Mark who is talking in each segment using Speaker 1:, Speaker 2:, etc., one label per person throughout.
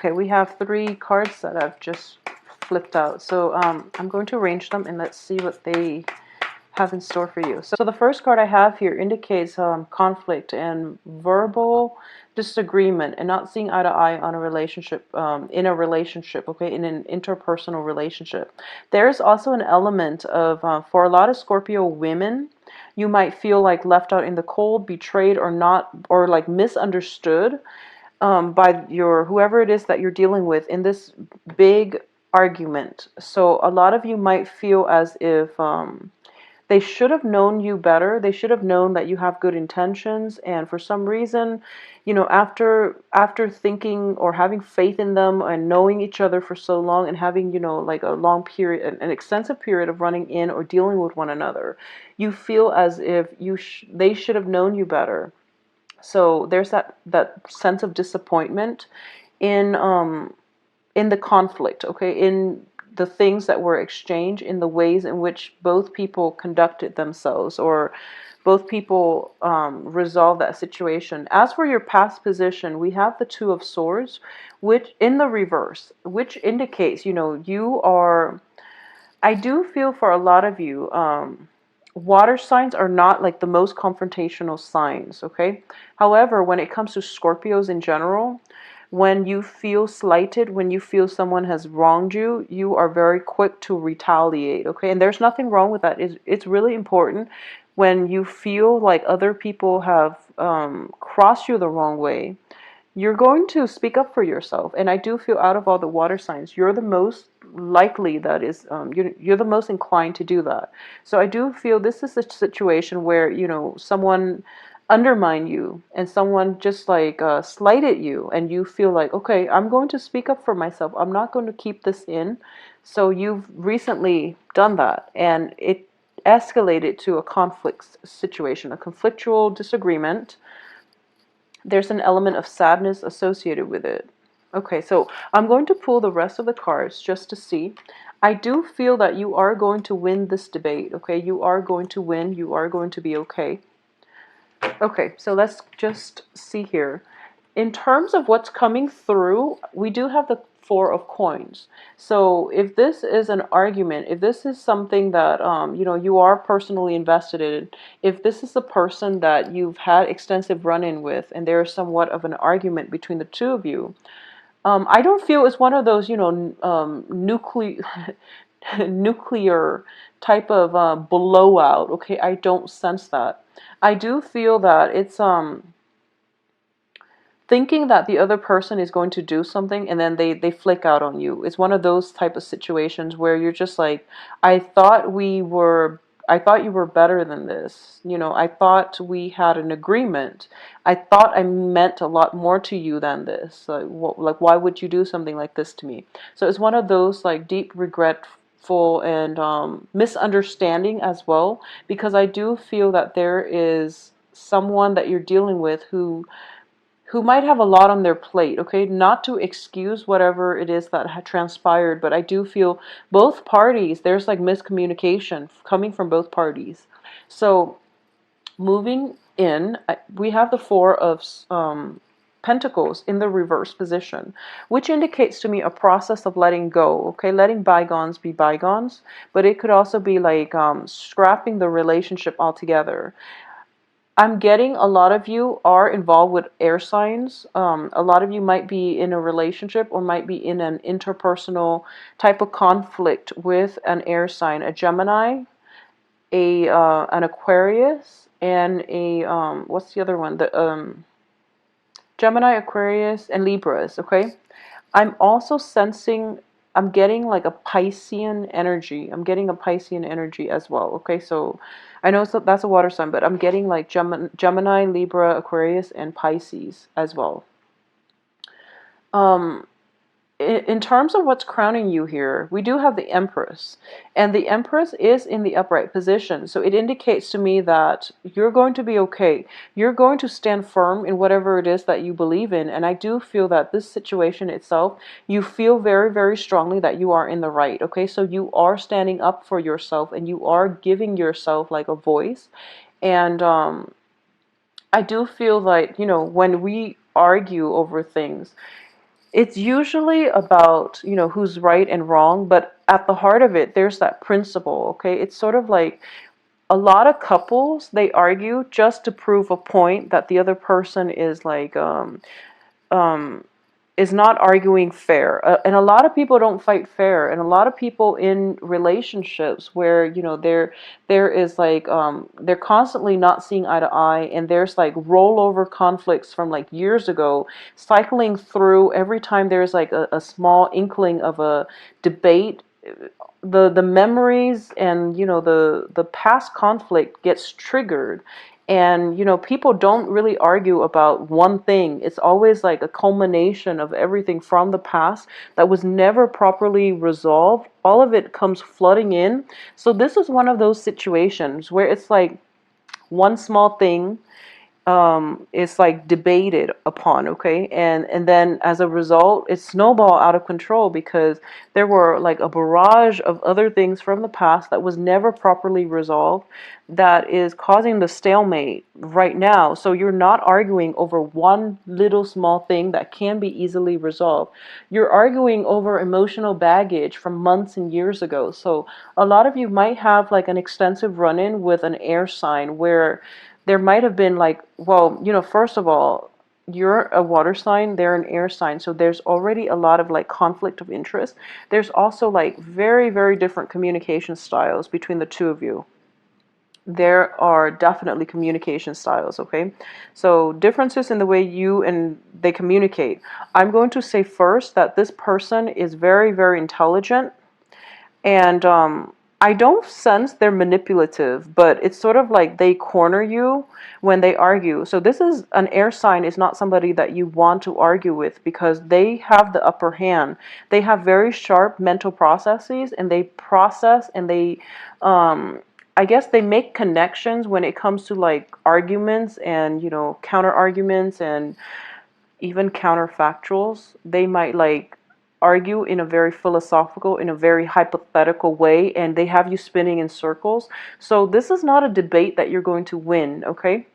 Speaker 1: Okay, we have 3 cards that I've just flipped out. So I'm going to arrange them and let's see what they have in store for you. So the first card I have here indicates conflict and verbal disagreement and not seeing eye to eye on a relationship, in a relationship, okay, in an interpersonal relationship. There's also an element of, for a lot of Scorpio women, you might feel like left out in the cold, betrayed, or not, or like misunderstood by your whoever it is that you're dealing with in this big argument. So a lot of you might feel as if they should have known you better. They should have known that you have good intentions, and for some reason, you know, after thinking or having faith in them and knowing each other for so long and having, you know, like a long period, an extensive period of running in or dealing with one another, you feel as if they should have known you better. So there's that sense of disappointment in the conflict, okay, in the things that were exchanged, in the ways in which both people conducted themselves or both people resolve that situation. As for your past position, we have the Two of Swords, which in the reverse, which indicates, you know, you are, I do feel for a lot of you, water signs are not like the most confrontational signs, okay? However, when it comes to Scorpios in general, when you feel slighted, when you feel someone has wronged you, you are very quick to retaliate, okay? And there's nothing wrong with that. It's really important when you feel like other people have crossed you the wrong way, you're going to speak up for yourself. And I do feel out of all the water signs, you're the most likely that is, you're the most inclined to do that. So I do feel this is a situation where, you know, someone undermined you and someone just like slighted you, and you feel like, okay, I'm going to speak up for myself. I'm not going to keep this in. So you've recently done that, and it escalated to a conflict situation, a conflictual disagreement. There's an element of sadness associated with it. Okay, so I'm going to pull the rest of the cards just to see. I do feel that you are going to win this debate, okay? You are going to win. You are going to be okay. Okay, so let's just see here. In terms of what's coming through, we do have the Four of Coins. So if this is an argument, if this is something that you know, you are personally invested in, if this is a person that you've had extensive run-in with, and there is somewhat of an argument between the two of you, I don't feel it's one of those, you know, nuclear type of blowout. Okay, I don't sense that. I do feel that it's thinking that the other person is going to do something and then they flick out on you. It's one of those type of situations where you're just like, I thought you were better than this. You know, I thought we had an agreement. I thought I meant a lot more to you than this. Like why would you do something like this to me? So it's one of those like deep regretful and misunderstanding as well, because I do feel that there is someone that you're dealing with who might have a lot on their plate, okay? Not to excuse whatever it is that had transpired, but I do feel both parties, there's like miscommunication coming from both parties. So moving in, we have the Four of Pentacles in the reverse position, which indicates to me a process of letting go, okay? Letting bygones be bygones, but it could also be like scrapping the relationship altogether. I'm getting a lot of you are involved with air signs. A lot of you might be in a relationship or might be in an interpersonal type of conflict with an air sign, a Gemini, an Aquarius, and a what's the other one? The Gemini, Aquarius, and Libras. Okay, I'm also sensing. I'm getting like a Piscean energy. I'm getting a Piscean energy as well. Okay, so I know that's a water sign, but I'm getting like Gemini, Libra, Aquarius, and Pisces as well. Um, in terms of what's crowning you here, we do have the Empress, and the Empress is in the upright position. So it indicates to me that you're going to be okay. You're going to stand firm in whatever it is that you believe in. And I do feel that this situation itself, you feel very, very strongly that you are in the right. Okay, so you are standing up for yourself and you are giving yourself like a voice. And I do feel like, you know, when we argue over things, It's usually about, who's right and wrong, but at the heart of it, there's that principle, okay? It's sort of like a lot of couples, they argue just to prove a point that the other person is like, um, is not arguing fair. And a lot of people don't fight fair. And a lot of people in relationships where, there is like, they're constantly not seeing eye to eye, and there's like rollover conflicts from like years ago cycling through every time there's like a small inkling of a debate. The memories and, the past conflict gets triggered, and, people don't really argue about one thing. It's always like a culmination of everything from the past that was never properly resolved. All of it comes flooding in. So this is one of those situations where it's like one small thing is like debated upon, okay, and then as a result it snowball out of control because there were like a barrage of other things from the past that was never properly resolved, that is causing the stalemate right now. So you're not arguing over one little small thing that can be easily resolved. You're arguing over emotional baggage from months and years ago. So a lot of you might have like an extensive run-in with an air sign where there might have been like, well, first of all, you're a water sign, they're an air sign, so there's already a lot of like conflict of interest. There's also like very, very different communication styles between the two of you. There are definitely communication styles, okay? So differences in the way you and they communicate. I'm going to say first that this person is very, very intelligent, and I don't sense they're manipulative, but it's sort of like they corner you when they argue. So this is an air sign, is not somebody that you want to argue with because they have the upper hand. They have very sharp mental processes, and they process, and they I guess they make connections when it comes to like arguments and, counter arguments and even counterfactuals. They might like argue in a very philosophical, in a very hypothetical way, and they have you spinning in circles. So this is not a debate that you're going to win, okay?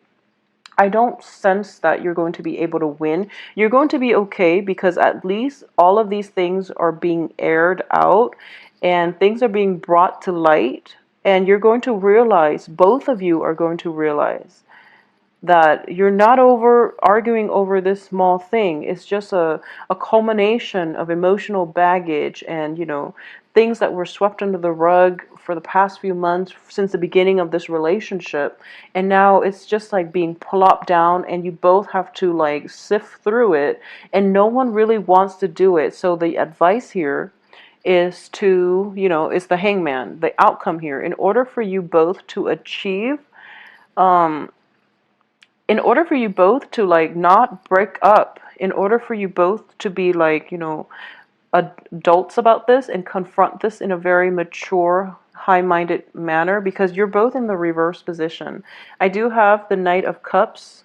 Speaker 1: I don't sense that you're going to be able to win. You're going to be okay because at least all of these things are being aired out and things are being brought to light. And you're going to realize, both of you are going to realize, that you're not over arguing over this small thing. It's just a culmination of emotional baggage and, things that were swept under the rug for the past few months since the beginning of this relationship. And now it's just like being plopped down, and you both have to like sift through it, and no one really wants to do it. So the advice here is to, is the hangman, the outcome here. In order for you both to achieve, um, in order for you both to like not break up, in order for you both to be like, adults about this and confront this in a very mature, high-minded manner, because you're both in the reverse position. I do have the Knight of Cups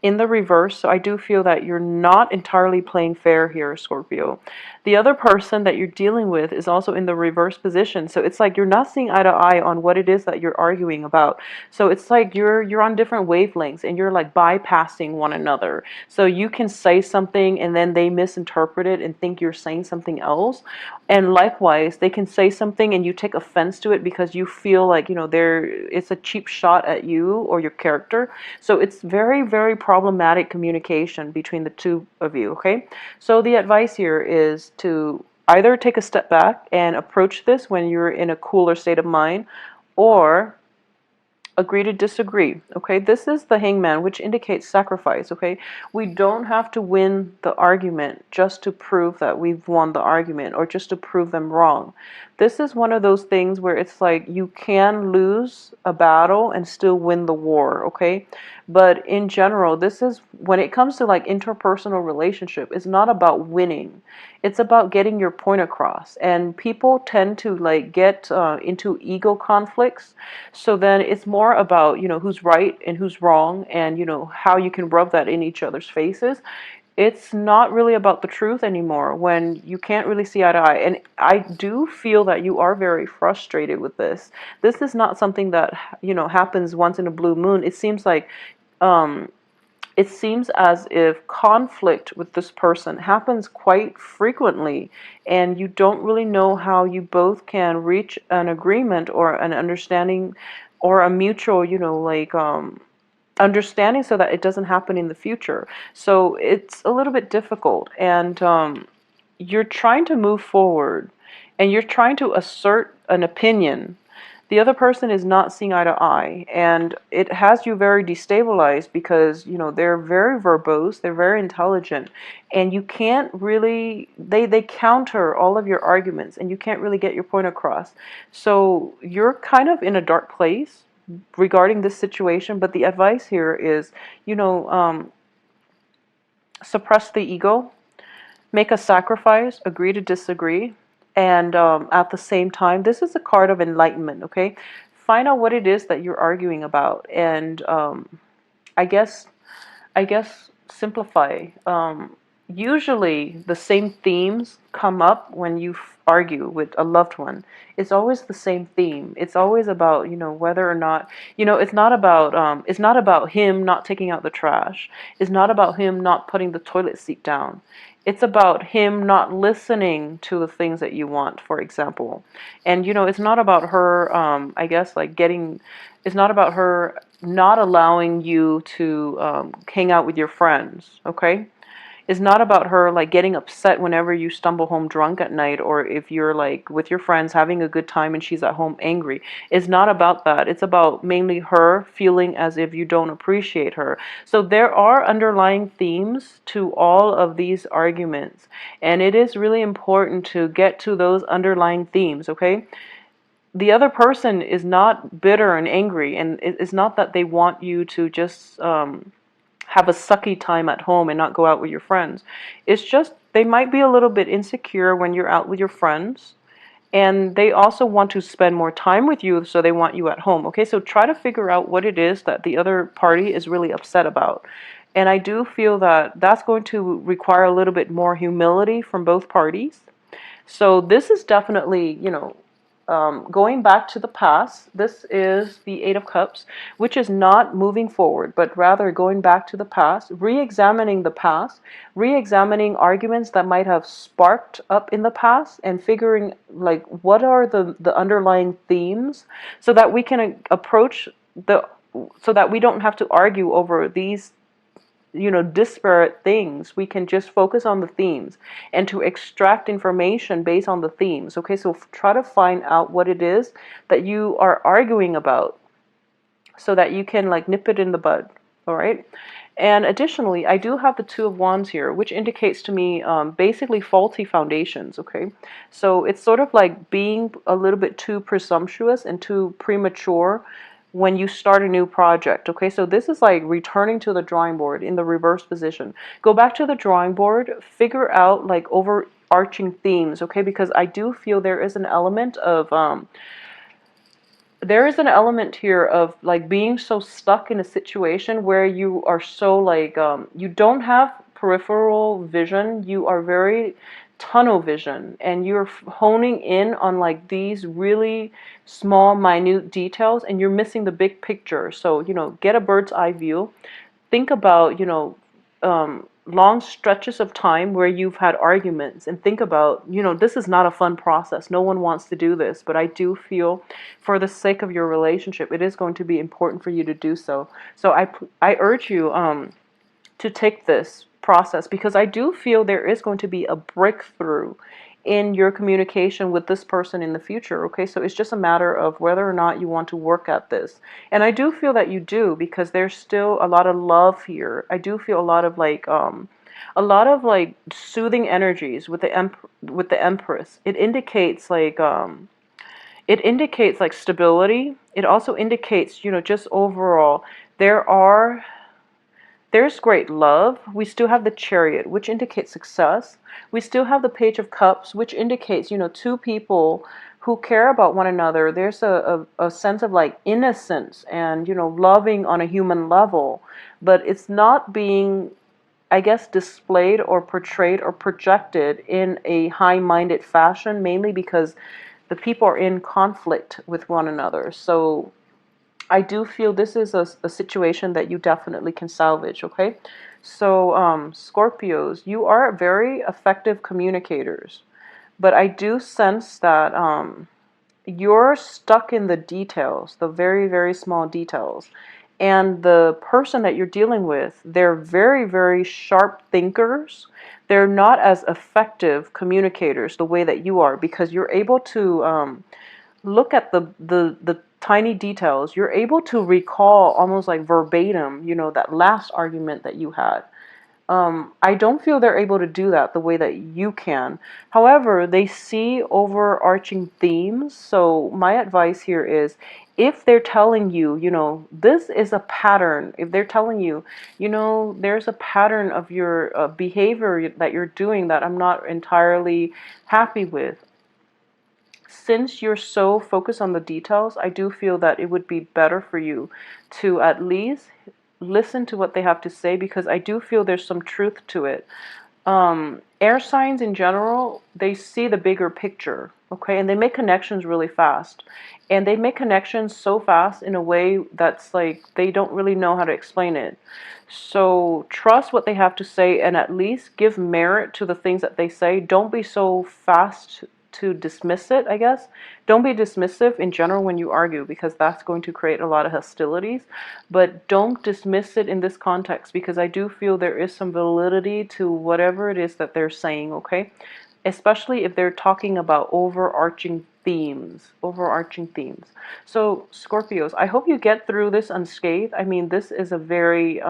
Speaker 1: in the reverse, so I do feel that you're not entirely playing fair here, Scorpio. The other person that you're dealing with is also in the reverse position, so it's like you're not seeing eye to eye on what it is that you're arguing about. So it's like you're on different wavelengths, and you're like bypassing one another. So you can say something and then they misinterpret it and think you're saying something else. And likewise, they can say something and you take offense to it because you feel like, it's a cheap shot at you or your character. So it's very, very problematic communication between the two of you, okay? So the advice here is to either take a step back and approach this when you're in a cooler state of mind, or agree to disagree, okay? This is the hangman, which indicates sacrifice, okay? We don't have to win the argument just to prove that we've won the argument or just to prove them wrong. This is one of those things where it's like you can lose a battle and still win the war, okay? But in general, this is, when it comes to like interpersonal relationship, it's not about winning. It's about getting your point across. And people tend to like get into ego conflicts. So then it's more about, who's right and who's wrong, and, how you can rub that in each other's faces. It's not really about the truth anymore when you can't really see eye to eye. And I do feel that you are very frustrated with this. This is not something that, happens once in a blue moon. It seems like, um, it seems as if conflict with this person happens quite frequently, and you don't really know how you both can reach an agreement or an understanding or a mutual, understanding so that it doesn't happen in the future. So it's a little bit difficult, and you're trying to move forward and you're trying to assert an opinion. The other person is not seeing eye to eye, and it has you very destabilized because, they're very verbose, they're very intelligent, and you can't really, they counter all of your arguments, and you can't really get your point across. So you're kind of in a dark place regarding this situation, but the advice here is, suppress the ego, make a sacrifice, agree to disagree, and at the same time, this is a card of enlightenment, okay? Find out what it is that you're arguing about, and I guess I guess simplify. Usually the same themes come up when you argue with a loved one. It's always the same theme. It's always about, whether or not, it's not about him not taking out the trash. It's not about him not putting the toilet seat down. It's about him not listening to the things that you want, for example. And, it's not about her, I guess, like it's not about her not allowing you to hang out with your friends, okay? It's not about her like getting upset whenever you stumble home drunk at night, or if you're like with your friends having a good time and she's at home angry. It's not about that. It's about mainly her feeling as if you don't appreciate her. So there are underlying themes to all of these arguments, and it is really important to get to those underlying themes, okay? The other person is not bitter and angry, and it's not that they want you to just have a sucky time at home and not go out with your friends. It's just they might be a little bit insecure when you're out with your friends, and they also want to spend more time with you, so they want you at home. Okay, so try to figure out what it is that the other party is really upset about. And I do feel that that's going to require a little bit more humility from both parties. So this is definitely, going back to the past. This is the Eight of Cups, which is not moving forward, but rather going back to the past, re-examining the past, re-examining arguments that might have sparked up in the past, and figuring like what are the underlying themes, so that we can approach the so that we don't have to argue over these disparate things. We can just focus on the themes and to extract information based on the themes. Okay, so try to find out what it is that you are arguing about so that you can like nip it in the bud. All right. And additionally, I do have the Two of Wands here, which indicates to me basically faulty foundations. Okay, so it's sort of like being a little bit too presumptuous and too premature when you start a new project. Okay, so this is like returning to the drawing board in the reverse position. Go back to the drawing board, figure out like overarching themes. Okay, because I do feel there is an element of here of like being so stuck in a situation where you are so like you don't have peripheral vision, you are very tunnel vision, and you're honing in on like these really small minute details, and you're missing the big picture. So get a bird's eye view. Think about long stretches of time where you've had arguments, and think about, this is not a fun process. No one wants to do this, but I do feel for the sake of your relationship, it is going to be important for you to do so. So I urge you to take this process, because I do feel there is going to be a breakthrough in your communication with this person in the future. Okay, so it's just a matter of whether or not you want to work at this. And I do feel that you do, because there's still a lot of love here. I do feel a lot of like soothing energies with the Empress. It indicates like stability. It also indicates, just overall there's great love. We still have the Chariot, which indicates success. We still have the Page of Cups, which indicates, two people who care about one another. There's a sense of like innocence and, loving on a human level. But it's not being, I guess, displayed or portrayed or projected in a high-minded fashion, mainly because the people are in conflict with one another. So I do feel this is a situation that you definitely can salvage, okay? So, Scorpios, you are very effective communicators, but I do sense that you're stuck in the details, the very, very small details. And the person that you're dealing with, they're very, very sharp thinkers. They're not as effective communicators the way that you are, because you're able to look at the tiny details. You're able to recall almost like verbatim, that last argument that you had. I don't feel they're able to do that the way that you can. However, they see overarching themes. So my advice here is, if they're telling you, this is a pattern, if they're telling you, there's a pattern of your behavior that you're doing that I'm not entirely happy with. Since you're so focused on the details, I do feel that it would be better for you to at least listen to what they have to say, because I do feel there's some truth to it. Air signs in general, they see the bigger picture, okay? And they make connections really fast. And they make connections so fast in a way that's like they don't really know how to explain it. So trust what they have to say and at least give merit to the things that they say. Don't be so fast to dismiss it, I guess. Don't be dismissive in general when you argue, because that's going to create a lot of hostilities. But don't dismiss it in this context, because I do feel there is some validity to whatever it is that they're saying, okay? Especially if they're talking about overarching themes. Overarching themes. So, Scorpios, I hope you get through this unscathed. I mean, this is a very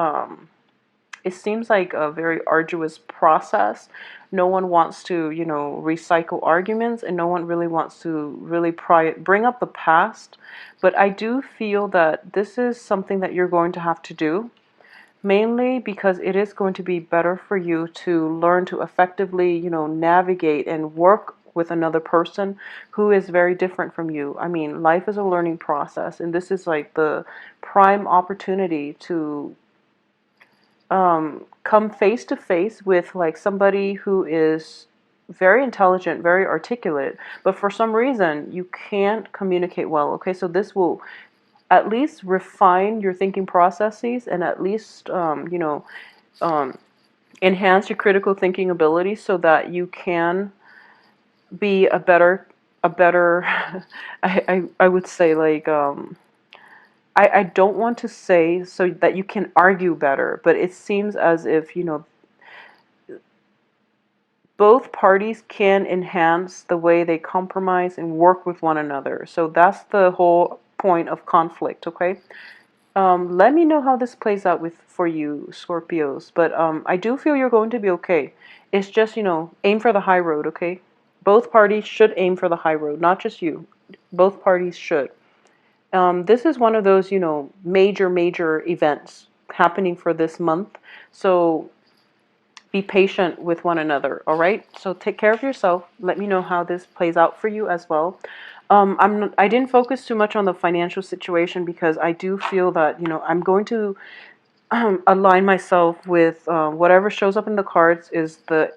Speaker 1: it seems like a very arduous process. No one wants to, recycle arguments, and no one really wants to really bring up the past. But I do feel that this is something that you're going to have to do, mainly because it is going to be better for you to learn to effectively, navigate and work with another person who is very different from you. I mean, life is a learning process, and this is like the prime opportunity to come face to face with like somebody who is very intelligent, very articulate, but for some reason you can't communicate well. Okay, so this will at least refine your thinking processes, and at least um, enhance your critical thinking ability, so that you can be a better I would say, like, I don't want to say so that you can argue better, but it seems as if, both parties can enhance the way they compromise and work with one another. So that's the whole point of conflict, okay? Let me know how this plays out for you, Scorpios. But I do feel you're going to be okay. It's just, aim for the high road, okay? Both parties should aim for the high road, not just you. Both parties should. This is one of those, major events happening for this month. So be patient with one another, all right? So take care of yourself. Let me know how this plays out for you as well. I didn't focus too much on the financial situation, because I do feel that, I'm going to align myself with whatever shows up in the cards is the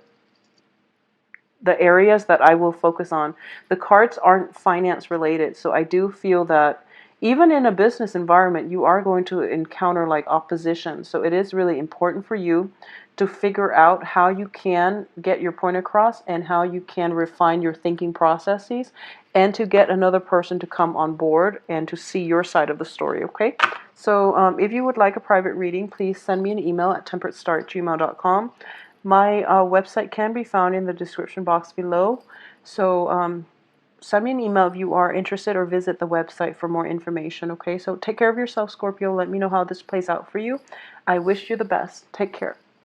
Speaker 1: areas that I will focus on. The cards aren't finance related, so I do feel that even in a business environment, you are going to encounter like opposition. So it is really important for you to figure out how you can get your point across, and how you can refine your thinking processes, and to get another person to come on board and to see your side of the story, okay? So if you would like a private reading, please send me an email at temperatestar@gmail.com. My website can be found in the description box below. So send me an email if you are interested, or visit the website for more information, okay? So take care of yourself, Scorpio. Let me know how this plays out for you. I wish you the best. Take care.